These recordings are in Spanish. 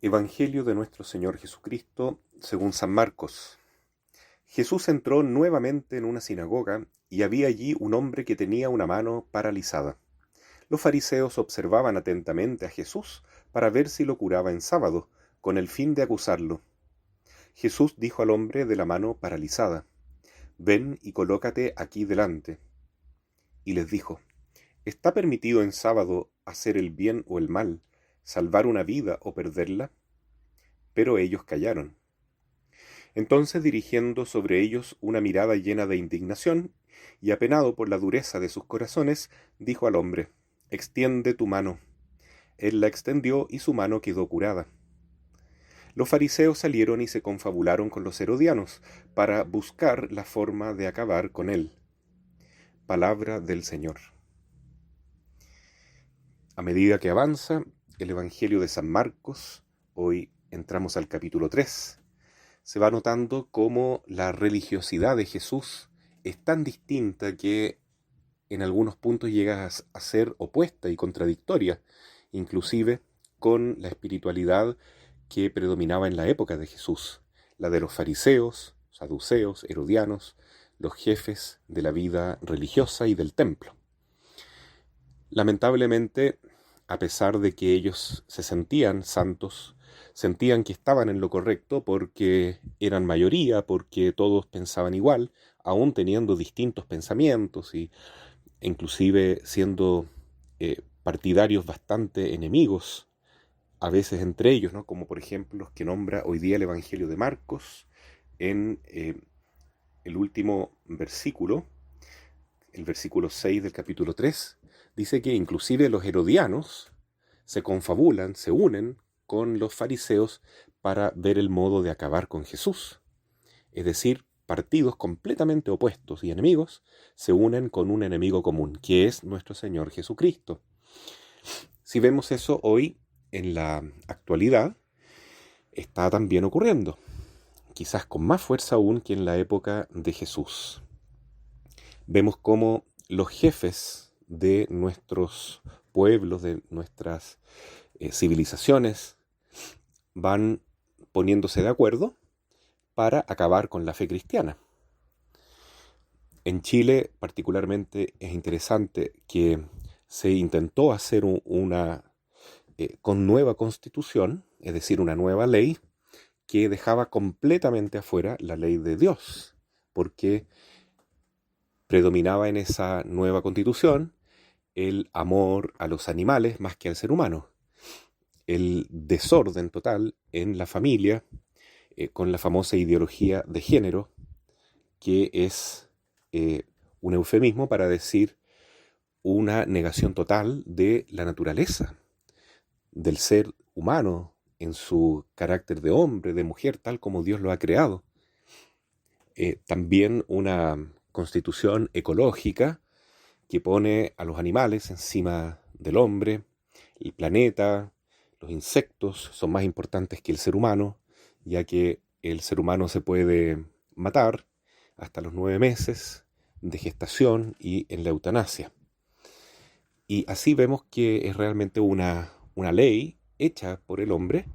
Evangelio de nuestro Señor Jesucristo según San Marcos. Jesús entró nuevamente en una sinagoga y había allí un hombre que tenía una mano paralizada. Los fariseos observaban atentamente a Jesús para ver si lo curaba en sábado, con el fin de acusarlo. Jesús dijo al hombre de la mano paralizada: «Ven y colócate aquí delante». Y les dijo: ¿Está permitido en sábado hacer el bien o el mal, salvar una vida o perderla? Pero ellos callaron. Entonces, dirigiendo sobre ellos una mirada llena de indignación, y apenado por la dureza de sus corazones, dijo al hombre: «Extiende tu mano». Él la extendió y su mano quedó curada. Los fariseos salieron y se confabularon con los herodianos para buscar la forma de acabar con él. Palabra del Señor. A medida que avanza el Evangelio de San Marcos, hoy entramos al capítulo 3, se va notando cómo la religiosidad de Jesús es tan distinta que en algunos puntos llega a ser opuesta y contradictoria, inclusive con la espiritualidad que predominaba en la época de Jesús, la de los fariseos, saduceos, herodianos, los jefes de la vida religiosa y del templo. Lamentablemente, a pesar de que ellos se sentían santos, sentían que estaban en lo correcto porque eran mayoría, porque todos pensaban igual, aún teniendo distintos pensamientos e inclusive siendo partidarios bastante enemigos, a veces entre ellos, ¿no? Como por ejemplo los que nombra hoy día el Evangelio de Marcos en el último versículo, el versículo 6 del capítulo 3, dice que inclusive los herodianos se confabulan, se unen con los fariseos para ver el modo de acabar con Jesús. Es decir, partidos completamente opuestos y enemigos se unen con un enemigo común, que es nuestro Señor Jesucristo. Si vemos eso hoy, en la actualidad, está también ocurriendo, quizás con más fuerza aún que en la época de Jesús. Vemos cómo los jefes de nuestros pueblos, de nuestras civilizaciones, van poniéndose de acuerdo para acabar con la fe cristiana. En Chile, particularmente, es interesante que se intentó hacer una con nueva constitución, es decir, una nueva ley, que dejaba completamente afuera la ley de Dios, porque predominaba en esa nueva constitución el amor a los animales más que al ser humano, el desorden total en la familia, con la famosa ideología de género, que es un eufemismo para decir una negación total de la naturaleza, del ser humano en su carácter de hombre, de mujer, tal como Dios lo ha creado. También una constitución ecológica que pone a los animales encima del hombre, el planeta, los insectos son más importantes que el ser humano, ya que el ser humano se puede matar hasta los 9 meses de gestación y en la eutanasia. Y así vemos que es realmente una ley hecha por el hombre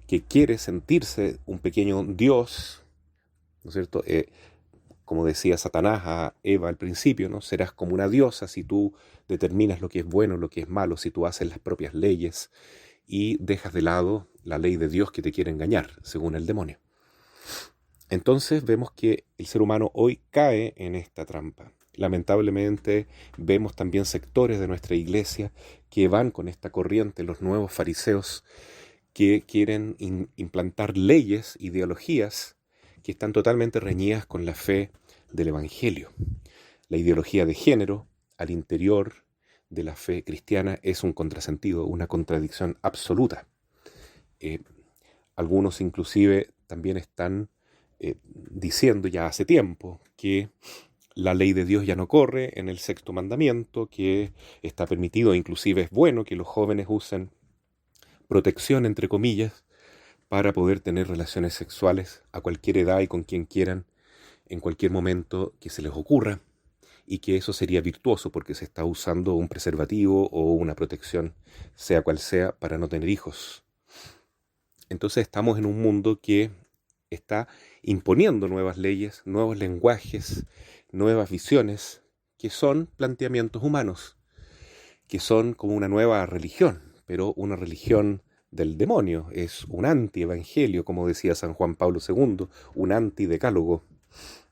que quiere sentirse un pequeño Dios, ¿no es cierto? Como decía Satanás a Eva al principio, ¿no? Serás como una diosa si tú determinas lo que es bueno, lo que es malo, si tú haces las propias leyes y dejas de lado la ley de Dios que te quiere engañar, según el demonio. Entonces vemos que el ser humano hoy cae en esta trampa. Lamentablemente vemos también sectores de nuestra iglesia que van con esta corriente, los nuevos fariseos, que quieren implantar leyes, ideologías que están totalmente reñidas con la fe del Evangelio. La ideología de género al interior de la fe cristiana es un contrasentido, una contradicción absoluta. Algunos inclusive también están diciendo ya hace tiempo que la ley de Dios ya no corre en el 6º mandamiento, que está permitido, inclusive es bueno que los jóvenes usen protección, entre comillas, para poder tener relaciones sexuales a cualquier edad y con quien quieran, en cualquier momento que se les ocurra, y que eso sería virtuoso porque se está usando un preservativo o una protección, sea cual sea, para no tener hijos. Entonces estamos en un mundo que está imponiendo nuevas leyes, nuevos lenguajes, nuevas visiones, que son planteamientos humanos, que son como una nueva religión, pero una religión del demonio, es un anti-evangelio, como decía San Juan Pablo II, un anti-decálogo.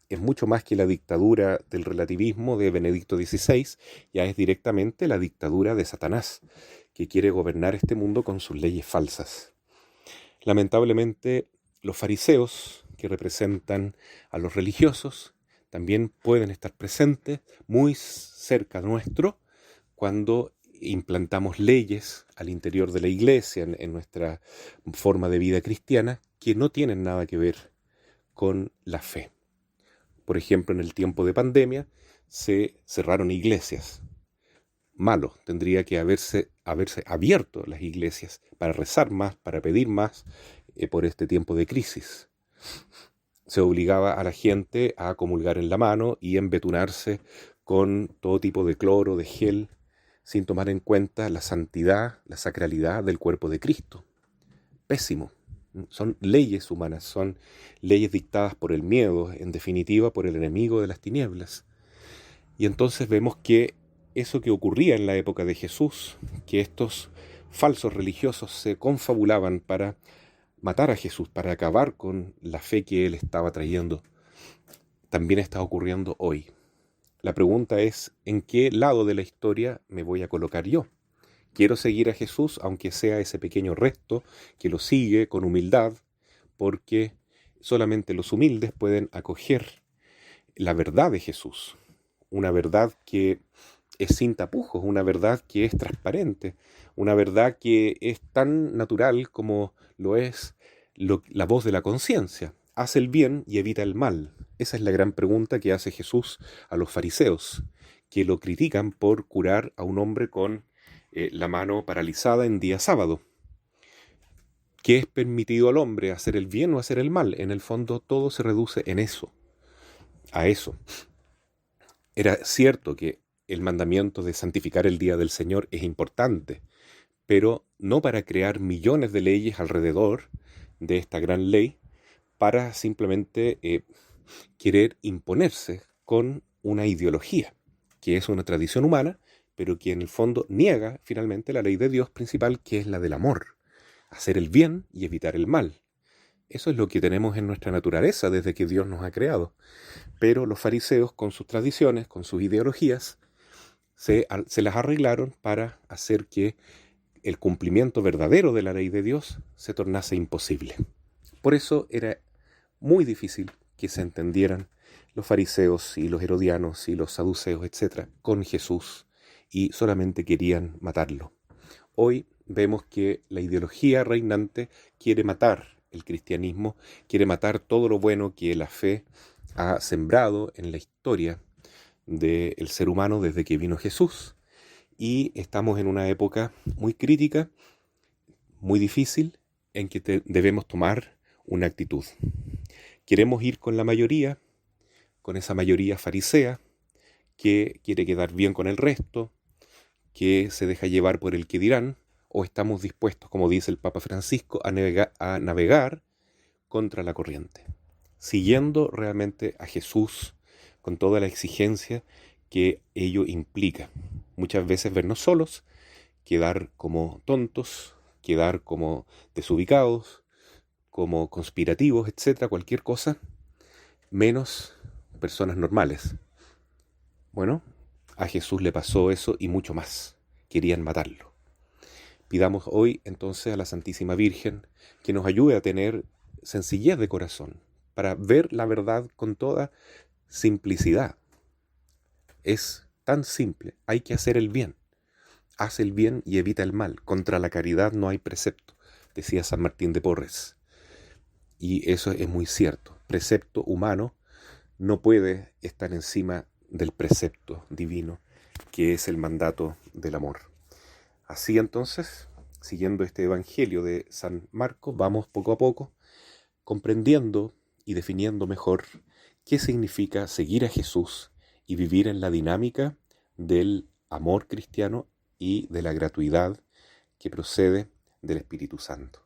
Es mucho más que la dictadura del relativismo de Benedicto XVI, ya es directamente la dictadura de Satanás, que quiere gobernar este mundo con sus leyes falsas. Lamentablemente, los fariseos, que representan a los religiosos, también pueden estar presentes muy cerca nuestro cuando implantamos leyes al interior de la iglesia, en nuestra forma de vida cristiana, que no tienen nada que ver con la fe. Por ejemplo, en el tiempo de pandemia se cerraron iglesias. Malo, tendría que haberse abierto las iglesias para rezar más, para pedir más por este tiempo de crisis. Se obligaba a la gente a comulgar en la mano y embetunarse con todo tipo de cloro, de gel, sin tomar en cuenta la santidad, la sacralidad del cuerpo de Cristo. Pésimo. Son leyes humanas, son leyes dictadas por el miedo, en definitiva por el enemigo de las tinieblas. Y entonces vemos que eso que ocurría en la época de Jesús, que estos falsos religiosos se confabulaban para matar a Jesús, para acabar con la fe que él estaba trayendo, también está ocurriendo hoy. La pregunta es, ¿en qué lado de la historia me voy a colocar yo? Quiero seguir a Jesús, aunque sea ese pequeño resto que lo sigue con humildad, porque solamente los humildes pueden acoger la verdad de Jesús, una verdad que es sin tapujos, una verdad que es transparente, una verdad que es tan natural como lo es la voz de la conciencia. Haz el bien y evita el mal. Esa es la gran pregunta que hace Jesús a los fariseos, que lo critican por curar a un hombre con la mano paralizada en día sábado. ¿Qué es permitido al hombre, hacer el bien o hacer el mal? En el fondo todo se reduce en eso, a eso. Era cierto que el mandamiento de santificar el día del Señor es importante, pero no para crear millones de leyes alrededor de esta gran ley, para simplemente querer imponerse con una ideología, que es una tradición humana, pero que en el fondo niega finalmente la ley de Dios principal, que es la del amor, hacer el bien y evitar el mal. Eso es lo que tenemos en nuestra naturaleza desde que Dios nos ha creado. Pero los fariseos, con sus tradiciones, con sus ideologías, se las arreglaron para hacer que el cumplimiento verdadero de la ley de Dios se tornase imposible. Por eso era muy difícil que se entendieran los fariseos y los herodianos y los saduceos, etc., con Jesús, y solamente querían matarlo. Hoy vemos que la ideología reinante quiere matar el cristianismo, quiere matar todo lo bueno que la fe ha sembrado en la historia del ser humano desde que vino Jesús. Y estamos en una época muy crítica, muy difícil, en que debemos tomar una actitud. Queremos ir con la mayoría, con esa mayoría farisea, que quiere quedar bien con el resto, que se deja llevar por el que dirán, o estamos dispuestos, como dice el Papa Francisco, a navegar contra la corriente, siguiendo realmente a Jesús con toda la exigencia que ello implica. Muchas veces vernos solos, quedar como tontos, quedar como desubicados, como conspirativos, etcétera, cualquier cosa, menos personas normales. Bueno, a Jesús le pasó eso y mucho más. Querían matarlo. Pidamos hoy entonces a la Santísima Virgen que nos ayude a tener sencillez de corazón, para ver la verdad con toda simplicidad. Es tan simple, hay que hacer el bien. Haz el bien y evita el mal. Contra la caridad no hay precepto, decía San Martín de Porres. Y eso es muy cierto. Precepto humano no puede estar encima del precepto divino, que es el mandato del amor. Así entonces, siguiendo este evangelio de San Marcos, vamos poco a poco comprendiendo y definiendo mejor qué significa seguir a Jesús y vivir en la dinámica del amor cristiano y de la gratuidad que procede del Espíritu Santo.